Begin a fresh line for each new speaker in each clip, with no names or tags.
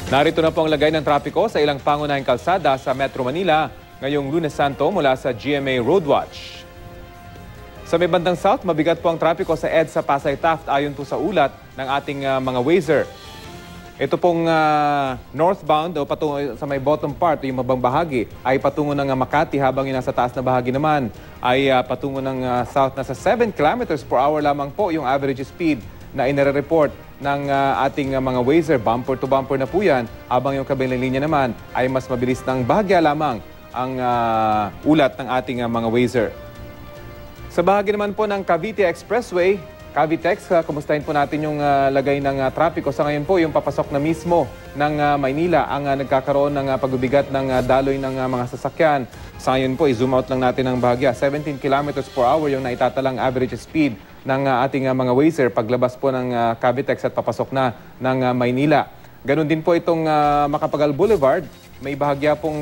Narito na po ang lagay ng trapiko sa ilang pangunahing kalsada sa Metro Manila ngayong Lunes Santo mula sa GMA Roadwatch. Sa may bandang south, mabigat po ang trapiko sa EDSA Pasay Taft ayon po sa ulat ng ating mga Wazer. Ito pong northbound o patungo sa may bottom part, yung mabang bahagi, ay patungo ng Makati habang yung nasa taas na bahagi naman ay patungo ng south. Nasa 7 kilometers per hour lamang po yung average speed na inare-report ng ating mga Wazer. Bumper to bumper na po yan, habang yung kabilang linya naman ay mas mabilis ng bahagya lamang ang ulat ng ating mga Wazer. Sa bahagi naman po ng Cavite Expressway, Cavitex, kumustahin po natin yung lagay ng trapiko. Sa ngayon po, yung papasok na mismo ng Maynila ang nagkakaroon ng pagbibigat ng daloy ng mga sasakyan. Sa ngayon po, i-zoom out lang natin ang bahagya. 17 kilometers per hour yung naitatalang average speed ng ating mga Wazer paglabas po ng Cavitex at papasok na ng Maynila. Ganon din po itong Macapagal Boulevard. May bahagya pong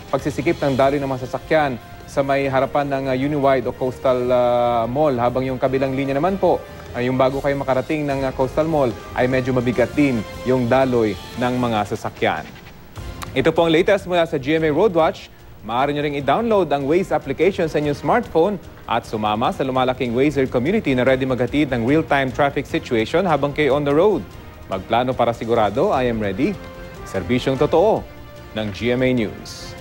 pagsisikip ng daloy ng mga sasakyan sa may harapan ng Uniwide o Coastal Mall, habang yung kabilang linya naman po, yung bago kayo makarating ng Coastal Mall, ay medyo mabigat din yung daloy ng mga sasakyan. Ito po ang latest mula sa GMA Roadwatch. Maaari nyo ring i-download ang Waze application sa inyong smartphone at sumama sa lumalaking Wazer community na ready maghatid ng real-time traffic situation habang kayo on the road. Magplano para sigurado, I am ready. Serbisyong totoo ng GMA News.